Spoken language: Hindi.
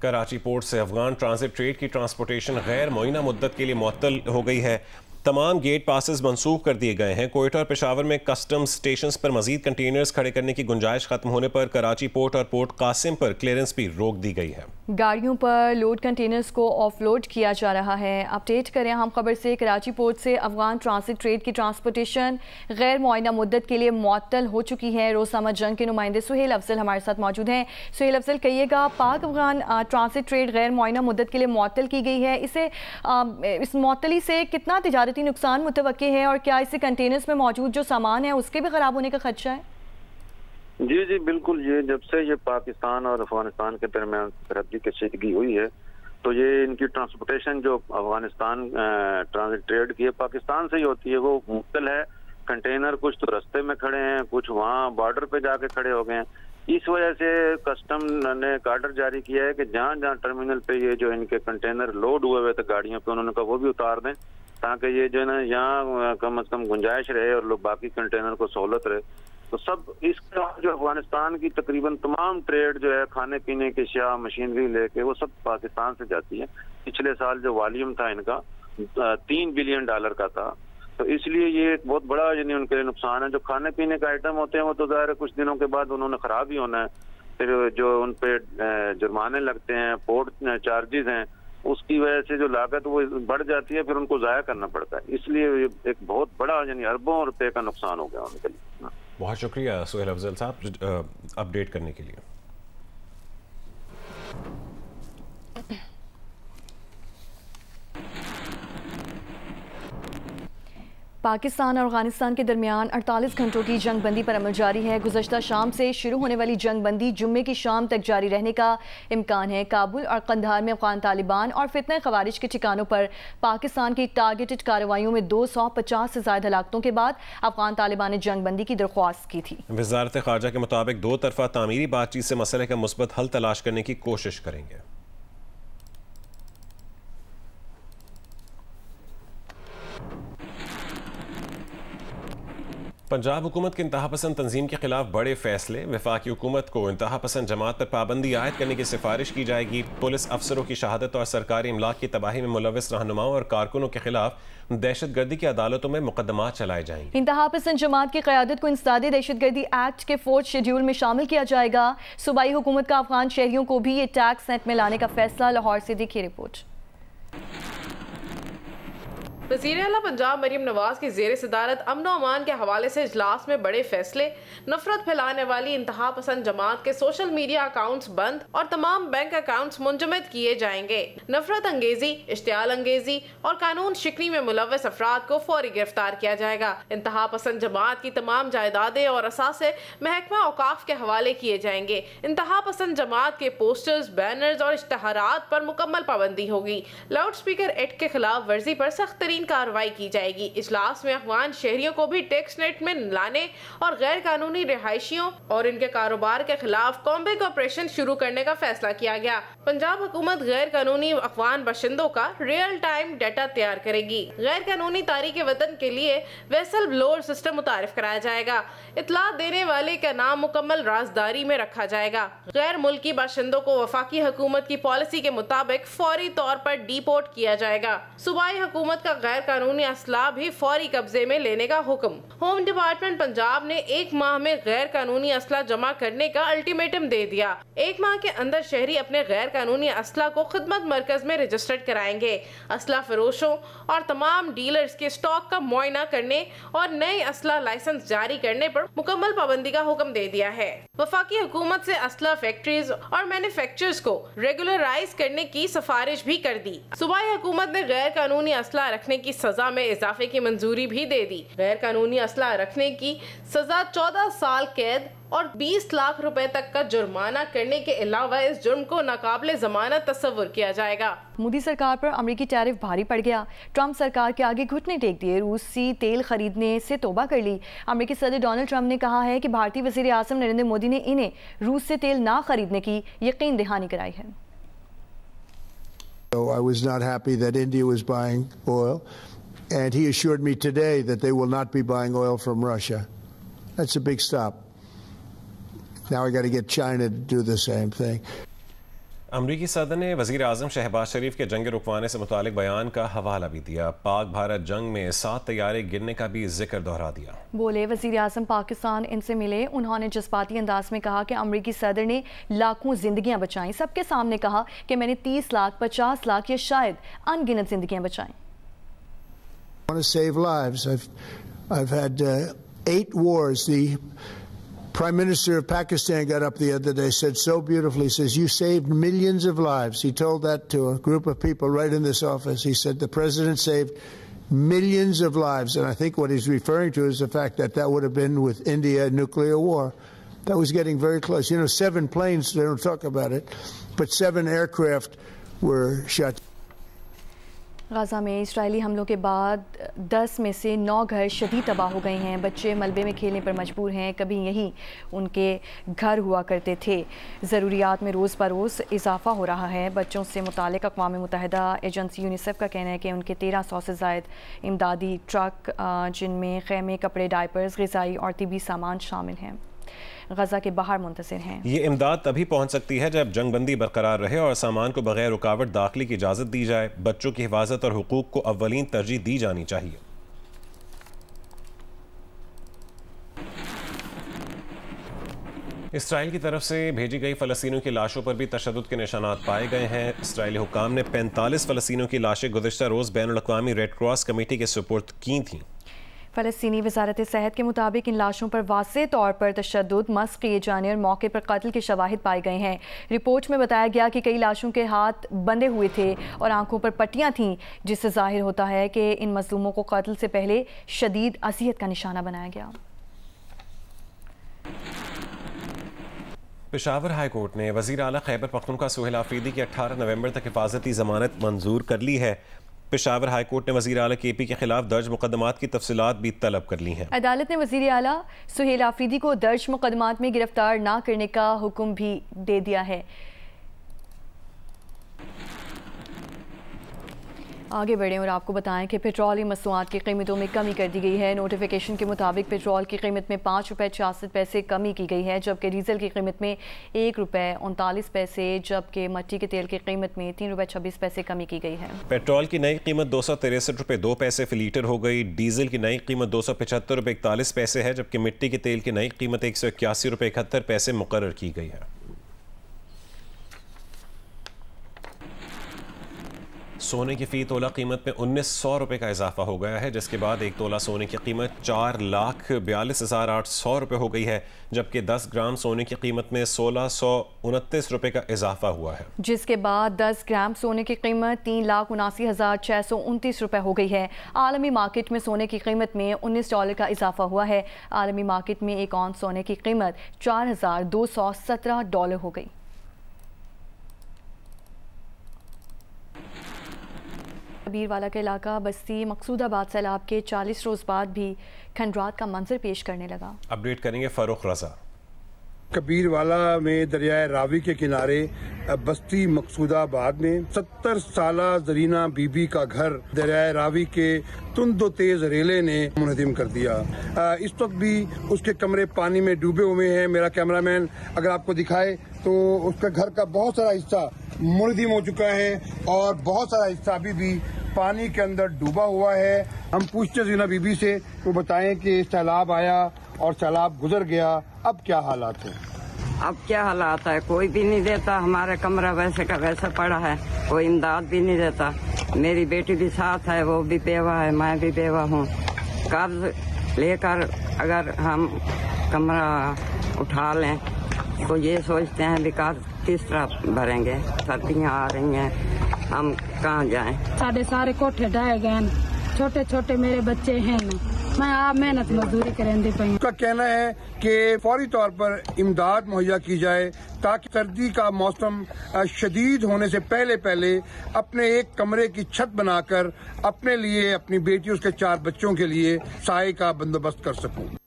कराची पोर्ट से अफगान ट्रांजिट ट्रेड की ट्रांसपोर्टेशन गैर मुअय्यना मुद्दत के लिए मुअत्तल हो गई है। तमाम गेट पासेस मंसूख कर दिए गए हैं। कोयटा और पेशावर में कस्टम्स स्टेशंस पर मजीद कंटेनर्स खड़े करने की गुंजाइश खत्म होने पर कराची पोर्ट और पोर्ट कासिम पर क्लियरेंस भी रोक दी गई है। गाड़ियों पर लोड कंटेनर्स को ऑफलोड किया जा रहा है। अपडेट करें हम खबर से, कराची पोर्ट से अफगान ट्रांजिट ट्रेड की ट्रांसपोर्टेशन गैर मुअय्यना मुद्दत के लिए मुअत्तल हो चुकी है। रोज़नामा जंग के नुमाइंदे सुहेल अफजल हमारे साथ मौजूद हैं। सुहेल अफजल, कहिएगा, पाक अफगान ट्रांजिट ट्रेड गैर मुअय्यना मुद्दत के लिए मुअत्तल की गई है। इस मुअत्तली से कितना तिजारती नुकसान मुतवक्के है और क्या इससे कंटेनर्स में मौजूद जो सामान है उसके भी खराब होने का खदशा है? जी जी बिल्कुल। ये जब से ये पाकिस्तान और अफगानिस्तान के दरमियान सरहदी कशीदगी हुई है तो ये इनकी ट्रांसपोर्टेशन जो अफगानिस्तान ट्रांजिट ट्रेड की है पाकिस्तान से ही होती है, वो मुश्किल है। कंटेनर कुछ तो रास्ते में खड़े हैं, कुछ वहाँ बॉर्डर पे जाके खड़े हो गए हैं। इस वजह से कस्टम ने एक आर्डर जारी किया है कि जहाँ जहाँ टर्मिनल पे ये जो इनके कंटेनर लोड हुए हुए थे गाड़ियों पे, उन्होंने कहा वो भी उतार दें ताकि ये जो है ना यहाँ कम से कम गुंजाइश रहे और लोग बाकी कंटेनर को सहूलत रहे। तो सब इसके जो अफगानिस्तान की तकरीबन तमाम ट्रेड जो है खाने पीने की अशिया मशीनरी लेके वो सब पाकिस्तान से जाती है। पिछले साल जो वॉल्यूम था इनका $3 बिलियन का था, तो इसलिए ये एक बहुत बड़ा यानी उनके लिए नुकसान है। जो खाने पीने का आइटम होते हैं वो तो ज़ाहिर है कुछ दिनों के बाद उन्होंने खराब ही होना है। फिर जो उन पे जुर्माने लगते हैं, पोर्ट चार्जेस हैं, उसकी वजह से जो लागत वो बढ़ जाती है, फिर उनको ज़ाया करना पड़ता है। इसलिए एक बहुत बड़ा यानी अरबों रुपए का नुकसान हो गया उनके लिए। बहुत शुक्रिया सुहेल अफजल साहब अपडेट करने के लिए। पाकिस्तान और अफगानिस्तान के दरमियान 48 घंटों की जंग बंदी पर अमल जारी है। गुज़श्ता शाम से शुरू होने वाली जंग बंदी जुम्मे की शाम तक जारी रहने का इम्कान है। काबुल और कंधार में अफगान तालिबान और फितने खवारिज के ठिकानों पर पाकिस्तान की टारगेटेड कार्रवाइयों में 250 से ज़्यादा हलाकतों के बाद अफगान तालिबान ने जंग बंदी की दरख्वास्त की थी। वज़ारत ख़ारजा के मुताबिक दो तरफा तामीरी बातचीत से मसले का मुस्बत हल तलाश करने की कोशिश करेंगे। पंजाब हुकूमत की इंतहा पसंद तंजीम के खिलाफ बड़े फैसले। वफाकी हुकूमत को इंतहा पसंद जमात पर पाबंदी आयद करने की सिफारिश की जाएगी। पुलिस अफसरों की शहादत और सरकारी इमलाक की तबाही में मुलविस रहनुमाओं और कारकुनों के खिलाफ दहशत गर्दी की अदालतों में मुकदमात चलाए जाएंगे। इंतहा पसंद जमात की क़यादत को इंसदादी दहशत गर्दी एक्ट के 4th शेड्यूल में शामिल किया जाएगा। सूबाई हुकूमत का अफगान शहरियों को भी ये टैक्स नेट में लाने का फैसला। लाहौर से देखिए रिपोर्ट। वज़ीर आला पंजाब मरीम नवाज की ज़ेर सदारत अमन व अमान के हवाले से इजलास में बड़े फैसले। नफरत फैलाने वाली इंतहा पसंद जमात के सोशल मीडिया अकाउंट्स बंद और तमाम बैंक अकाउंट्स मुंजमद किए जाएंगे। नफरत अंगेजी, इश्तियाल अंगेजी और कानून शिकनी में मुलव्वस अफराद को फौरी गिरफ्तार किया जाएगा। इंतहा पसंद जमात की तमाम जायदादें और असासे महकमा औकाफ के हवाले किए जाएंगे। इंतहा पसंद जमात के पोस्टर्स, बैनर्स और इश्तहारात पर मुकम्मल पाबंदी होगी। लाउड स्पीकर एक्ट के खिलाफ वर्जी पर सख्त तरीन कार्रवाई की जाएगी। इजलास में अफगान शहरियों को भी टैक्स नेट में लाने और गैर कानूनी रिहायशियों और इनके कारोबार के खिलाफ कॉम्बैक ऑपरेशन शुरू करने का फैसला किया गया। पंजाब हुकूमत गैर कानूनी अफगान बाशिंदों का रियल टाइम डाटा तैयार करेगी। गैर कानूनी तारीके वतन के लिए वेसल ब्लोअर सिस्टम मुतारिफ कराया जाएगा। इतला देने वाले का नाम मुकम्मल राजदारी में रखा जाएगा। गैर मुल्की बाशिंदों को वफाकी हुकूमत की पॉलिसी के मुताबिक फौरी तौर पर डिपोर्ट किया जाएगा। सूबाई हुकूमत का गैर कानूनी असला भी फौरी कब्जे में लेने का हुक्म। होम डिपार्टमेंट पंजाब ने 1 माह में गैर कानूनी असला जमा करने का अल्टीमेटम दे दिया। 1 माह के अंदर शहरी अपने गैर कानूनी असला को खिदमत मरकज में रजिस्टर्ड कराएंगे। असला फरोशों और तमाम डीलर्स के स्टॉक का मुआयना करने और नए असला लाइसेंस जारी करने पर मुकम्मल पाबंदी का हुक्म दे दिया है। वफाकी हुकूमत से असला फैक्ट्रीज और मैन्युफैक्चरर्स को रेगुलराइज करने की सिफारिश भी कर दी। सूबाई हुकूमत ने गैर कानूनी असला रखने की सजा में इजाफे की मंजूरी भी दे दी। गैर कानूनी असला रखने की सजा 14 साल कैद और 20 लाख रुपए तक का जुर्माना करने के अलावा इस जुर्म को नाकाबिले जमानत तस्वुर किया जाएगा। मोदी सरकार पर अमेरिकी टैरिफ भारी पड़ गया। ट्रंप सरकार के आगे घुटने टेक दिए। रूसी तेल खरीदने से तौबा कर ली। अमेरिकी सदर डोनाल्ड ट्रंप ने कहा है कि भारतीय वज़ीर आज़म नरेंद्र मोदी ने इन्हें रूस से तेल ना खरीदने की यकीन दहानी कराई है। So I was not happy that India was buying oil, and he assured me today that they will not be buying oil from Russia. That's a big stop. Now I got to get China to do the same thing. अमरीकी सदर ने वज़ीर आज़म शहबाज शरीफ के जंग रुकवाने से मुतालिक बयान का हवाला भी दिया। पाक भारत जंग में 7 तैयारे गिरने का भी जिक्र दोहरा दिया। बोले वज़ीर आज़म पाकिस्तान इनसे मिले, उन्होंने जज्बाती अंदाज में कहा कि अमरीकी सदर ने लाखों जिंदगियां बचाई। सबके सामने कहा कि मैंने 30 लाख 50 लाख या शायद अनगिनत जिंदगियां बचाई। I've had 8 wars. The Prime Minister of Pakistan got up the other day, said so beautifully, says, you saved millions of lives. He told that to a group of people right in this office. He said the president saved millions of lives. And I think what he's referring to is the fact that that would have been with India nuclear war. That was getting very close. You know, 7 planes, they don't talk about it, but 7 aircraft were shot. Gaza में इसराइली हमलों के बाद 10 में से 9 घर शदीद तबाह हो गए हैं। बच्चे मलबे में खेलने पर मजबूर हैं। कभी यही उनके घर हुआ करते थे। ज़रूरियात में रोज़ बरोज़ इजाफा हो रहा है। बच्चों से मुतालिक अक़वाम मुत्तहिदा एजेंसी यूनिसेफ का कहना है कि उनके 1300 से ज़ायद इमदादी ट्रक, जिनमें ख़ैमे, कपड़े, डायपर्स, ग़िज़ाई और तिबी सामान शामिल हैं, गजा के बाहर मुंतशिर हैं। ये इमदाद तभी पहुंच सकती है जब जंगबंदी बरकरार रहे और सामान को बगैर रुकावट दाखिले की इजाज़त दी जाए। बच्चों की हिफाजत और हुकूक को अव्वलीन तरजीह दी जानी चाहिए। इसराइल की तरफ से भेजी गई फ़लस्तीनियों की लाशों पर भी तशद्दुद के निशानात पाए गए हैं। इसराइली हुक्काम ने 45 फ़लस्तीनियों की लाशें गुज़िश्ता रोज़ बैनुल अक़वामी रेड क्रॉस कमेटी के सुपुर्द की थीं। फ़लस्तीनी वज़ारत सेहत के मुताबिक इन लाशों पर वाज़ेह तौर पर तशद्दुद, मस्ख़ किए जाने और मौके पर कत्ल के शवाहिद पाए गए हैं। रिपोर्ट में बताया गया कि कई लाशों के हाथ बंधे हुए थे और आंखों पर पट्टियां थीं, जिससे ज़ाहिर होता है कि इन मज़लूमों को कत्ल से पहले शदीद अज़ियत का निशाना बनाया गया। पेशावर हाई कोर्ट ने वज़ीर आला खैबर पख्तूनख्वा सुहेल आफरीदी की 18 नवंबर तक हिफाजती ज़मानत मंजूर कर ली है। पेशावर हाई कोर्ट ने वज़ीर आला KP के खिलाफ दर्ज मुकदमात की तफसीलात भी तलब कर ली हैं। अदालत ने वज़ीर आला सुहेल आफरीदी को दर्ज मुकदमात में गिरफ्तार न करने का हुक्म भी दे दिया है। आगे बढ़ें और आपको बताएं कि पेट्रोलियम मसनूआत की कीमतों में कमी कर दी गई है। नोटिफिकेशन के मुताबिक पेट्रोल की कीमत में 5 रुपये 66 पैसे कमी की गई है, जबकि डीजल की कीमत में 1 रुपये 39 पैसे, जबकि मट्टी के तेल की कीमत में 3 रुपये 26 पैसे कमी की गई है। पेट्रोल की नई कीमत 263 रुपये 2 पैसे फी लीटर हो गई। डीजल की नई कीमत 275 रुपये 41 पैसे है, जबकि मिट्टी के तेल की नई कीमत 181 रुपये 71 पैसे मुकर्रर की गई है। सोने की फ़ी तोला कीमत में 1900 रुपये का इजाफा हो गया है, जिसके बाद 1 तोला सोने की कीमत 4,42,800 रुपये हो गई है, जबकि 10 ग्राम सोने की कीमत में 1629 रुपये का इजाफा हुआ है, जिसके बाद 10 ग्राम सोने की कीमत 3,79,629 रुपये हो गई है। आलमी मार्केट में सोने की कीमत में $19 का इजाफा हुआ है। आलमी मार्केट में 1 औंस सोने की कीमत $4,217 हो गई। कबीरवाला का इलाका बस्ती मकसूदाबाद सैलाब के 40 रोज़ बाद भी खंडरात का मंजर पेश करने लगा। अपडेट करेंगे फारूक रजा। कबीरवाला में दरियाए रावी के किनारे बस्ती मकसूदाबाद में 70 साला जरीना बीबी का घर दरियाए रावी के तुंद तेज रेले ने मुनहदिम कर दिया। इस वक्त भी उसके कमरे पानी में डूबे हुए हैं। मेरा कैमरामैन अगर आपको दिखाए तो उसके घर का बहुत सारा हिस्सा मुनहदिम हो चुका है और बहुत सारा हिस्सा अभी भी पानी के अंदर डूबा हुआ है। हम पूछते जीना बीबी से तो बताएं कि सैलाब आया और सैलाब गुजर गया, अब क्या हालात है? अब क्या हालात है, कोई भी नहीं देता। हमारा कमरा वैसे का वैसा पड़ा है, कोई इमदाद भी नहीं देता। मेरी बेटी भी साथ है, वो भी बेवा है, मैं भी बेवा हूँ। कर्ज लेकर अगर हम कमरा उठा लें तो ये सोचते हैं विकास किस तरह भरेंगे। सर्दियाँ आ रही हैं, हम कहाँ जाएं? साढ़े सारे कोठे ढाए गए, छोटे छोटे मेरे बच्चे हैं, मैं आप मेहनत मजदूरी करेंगे पाई। उसका कहना है कि फौरी तौर पर इमदाद मुहैया की जाए ताकि सर्दी का मौसम शदीद होने से पहले अपने एक कमरे की छत बनाकर अपने लिए, अपनी बेटी, उसके 4 बच्चों के लिए साए का बंदोबस्त कर सकूं।